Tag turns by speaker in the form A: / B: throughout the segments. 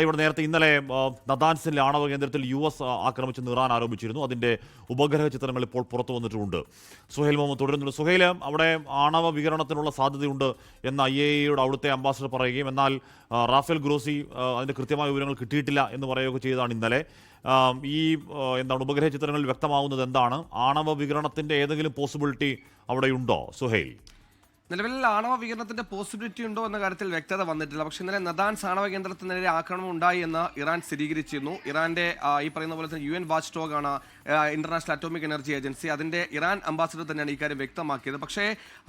A: ഇവിടെ നേരത്തെ ഇന്നലെ നദാൻസിലെ ആണവ കേന്ദ്രത്തിൽ US ആക്രമിച്ചെന്ന് ഇറാൻ ആരോപിച്ചിരുന്നു. അതിൻ്റെ ഉപഗ്രഹ ചിത്രങ്ങൾ ഇപ്പോൾ പുറത്തു വന്നിട്ടുമുണ്ട്. സുഹൈൽ മുഹമ്മദ് തുടരുന്നുണ്ട്. സുഹൈൽ, അവിടെ ആണവ വികിരണത്തിനുള്ള സാധ്യതയുണ്ട് എന്ന് IAEAയുടെ അവിടുത്തെ അംബാസഡർ പറയുകയും എന്നാൽ റാഫേൽ ഗ്രോസി അതിൻ്റെ കൃത്യമായ വിവരങ്ങൾ കിട്ടിയിട്ടില്ല എന്ന് പറയുകയൊക്കെ ചെയ്തതാണ് ഇന്നലെ. ഈ ഉപഗ്രഹ ചിത്രങ്ങളിൽ വ്യക്തമാവുന്നത് എന്താണ്? ആണവ വികിരണത്തിൻ്റെ ഏതെങ്കിലും പോസിബിലിറ്റി അവിടെയുണ്ടോ സുഹൈൽ?
B: നിലവിൽ ആണവ വികിരണത്തിന്റെ പോസിബിലിറ്റി ഉണ്ടോ എന്ന കാര്യത്തിൽ വ്യക്തത വന്നിട്ടില്ല. പക്ഷേ ഇന്നലെ നദാൻസ് ആണവ കേന്ദ്രത്തിന് നേരെ ആക്രമണം ഉണ്ടായി എന്ന് ഇറാൻ സ്ഥിരീകരിച്ചിരുന്നു. ഇറാന്റെ ഈ പറയുന്ന പോലെ തന്നെ UN വാച്ച് ഡോഗ് ആണ് ഇന്റർനാഷണൽ അറ്റോമിക് എനർജി ഏജൻസി. അതിന്റെ ഇറാൻ അംബാസഡർ തന്നെയാണ് ഇക്കാര്യം വ്യക്തമാക്കിയത്. പക്ഷേ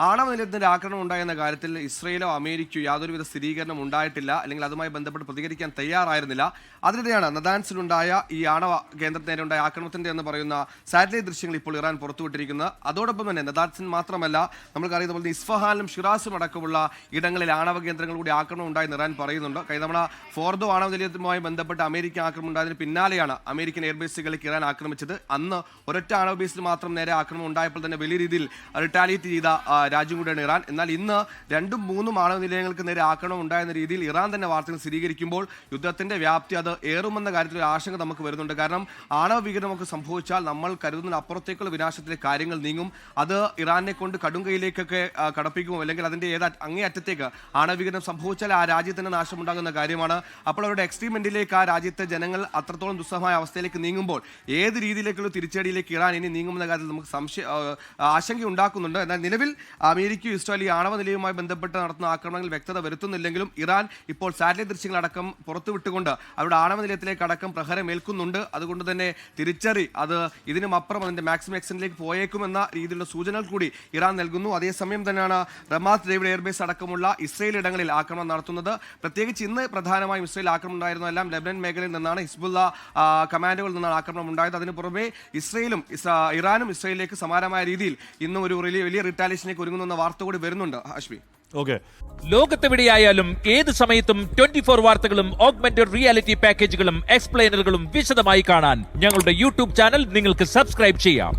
B: ആണവ നിലയത്തിന്റെ ആക്രമണം ഉണ്ടായെന്ന കാര്യത്തിൽ ഇസ്രയേലോ അമേരിക്കയോ യാതൊരുവിധ സ്ഥിരീകരണം ഉണ്ടായിട്ടില്ല, അല്ലെങ്കിൽ അതുമായി ബന്ധപ്പെട്ട് പ്രതികരിക്കാൻ തയ്യാറായിരുന്നില്ല. അതിനിടെയാണ് നദാൻസിലുണ്ടായ ഈ ആണവ കേന്ദ്രത്തിന് നേരെ ഉണ്ടായ ആക്രമണത്തിന്റെ എന്ന് പറയുന്ന സാറ്റലൈറ്റ് ദൃശ്യങ്ങൾ ഇപ്പോൾ ഇറാൻ പുറത്തുവിട്ടിരിക്കുന്നത്. അതോടൊപ്പം തന്നെ നദാൻസിൽ മാത്രമല്ല, നമ്മൾക്കറിയുന്ന പോലെ ഇസ്ഫഹാനും ഷിറാസും അടക്കമുള്ള ഇടങ്ങളിൽ ആണവ കേന്ദ്രങ്ങൾ കൂടി ആക്രമണം ഉണ്ടായി ഇറാൻ പറയുന്നുണ്ട്. കഴിഞ്ഞ തവണ ഫോർദോ ആണവ നിലയവുമായി ബന്ധപ്പെട്ട് അമേരിക്ക ആക്രമണം ഉണ്ടായതിന് പിന്നാലെയാണ് അമേരിക്കൻ എയർബേസുകളിലേക്ക് ഇറാൻ ആക്രമിച്ചത്. അന്ന് ഒരൊറ്റ ആണവ ബേസിൽ മാത്രം നേരെ ആക്രമണം ഉണ്ടായപ്പോൾ തന്നെ വലിയ രീതിയിൽ റിട്ടാലിയേറ്റ് ചെയ്ത രാജ്യം കൂടിയാണ് ഇറാൻ. എന്നാൽ ഇന്ന് 2ഉം 3ഉം ആണവ നിലയങ്ങൾക്ക് നേരെ ആക്രമണം ഉണ്ടായെന്ന രീതിയിൽ ഇറാൻ തന്നെ വാർത്തകൾ സ്ഥിരീകരിക്കുമ്പോൾ യുദ്ധത്തിന്റെ വ്യാപ്തി അത് ഏറുമെന്ന കാര്യത്തിൽ ഒരു ആശങ്ക നമുക്ക് വരുന്നുണ്ട്. കാരണം ആണവ വികിരണമൊക്കെ സംഭവിച്ചാൽ നമ്മൾ കരുതുന്ന അപ്പുറത്തേക്കുള്ള വിനാശത്തിലെ കാര്യങ്ങൾ നീങ്ങും. അത് ഇറാനെ കൊണ്ട് കടുങ്കയിലേക്കൊക്കെ കടപ്പിക്കുമോ, അല്ലെങ്കിൽ അതിന്റെ അങ്ങേ അറ്റത്തേക്ക് ആണവ വികിരണം സംഭവിച്ചാൽ ആ രാജ്യത്തിന് നാശമുണ്ടാകുന്ന കാര്യമാണ്. അപ്പോൾ അവരുടെ എക്സ്ട്രീം എൻഡിലേക്ക് ആ രാജ്യത്തെ ജനങ്ങൾ അത്രത്തോളം ദുസ്സഹമായ അവസ്ഥയിലേക്ക് നീങ്ങുമ്പോൾ ഏത് രീതിയിലേക്കുള്ള തിരിച്ചടിയിലേക്ക് ഇറാൻ ഇനി നീങ്ങുമെന്ന കാര്യത്തിൽ നമുക്ക് ആശങ്ക ഉണ്ടാക്കുന്നുണ്ട്. എന്നാൽ നിലവിൽ അമേരിക്കയും ഇസ്രായേൽ ഈ ആണവ നിലയവുമായി ബന്ധപ്പെട്ട് നടത്തുന്ന ആക്രമണങ്ങൾ വ്യക്തത വരുത്തുന്നില്ലെങ്കിലും ഇറാൻ ഇപ്പോൾ സാറ്റലൈറ്റ് ദൃശ്യങ്ങളടക്കം പുറത്തുവിട്ടുകൊണ്ട് അവരുടെ ആണവ നിലയത്തിലേക്ക് അടക്കം പ്രഹരമേൽക്കുന്നുണ്ട്. അതുകൊണ്ട് തന്നെ തിരിച്ചറി അത് ഇതിനും അപ്പുറം അതിന്റെ മാക്സിമം എക്സ്റ്റൻഡിലേക്ക് പോയേക്കുമെന്ന രീതിയിലുള്ള സൂചനകൾ കൂടി ഇറാൻ നൽകുന്നു. അതേസമയം തന്നെയാണ് റമാത്ത് ഡേവിഡ് എയർബേസ് അടക്കമുള്ള ഇസ്രയേൽ ഇടങ്ങളിൽ ആക്രമണം നടത്തുന്നത്. പ്രത്യേകിച്ച് ഇന്ന് പ്രധാനമായും ഇസ്രയേൽ ആക്രമണം ഉണ്ടായിരുന്നതെല്ലാം ലെബനൻ മേഖലയിൽ നിന്നാണ്, ഹിസ്ബുള്ള കമാൻഡുകളിൽ നിന്നാണ് ആക്രമണം ഉണ്ടായത്. അതിന് പുറമെ ഇറാനും ഇസ്രയേലിലേക്ക് സമാനമായ രീതിയിൽ ഇന്നും ഒരു വലിയ റിട്ടാലിയേഷനിലേക്ക് ഒരുങ്ങുന്ന വാർത്ത കൂടി വരുന്നുണ്ട്. അശ്വി,
C: ലോകത്തെവിടെയായാലും ഏത് സമയത്തും 24 വാർത്തകളും ഓഗ്മെന്റഡ് റിയാലിറ്റി പാക്കേജുകളും എക്സ്പ്ലെയിനറുകളും വിശദമായി കാണാൻ ഞങ്ങളുടെ YouTube ചാനൽ നിങ്ങൾക്ക് സബ്സ്ക്രൈബ് ചെയ്യാം.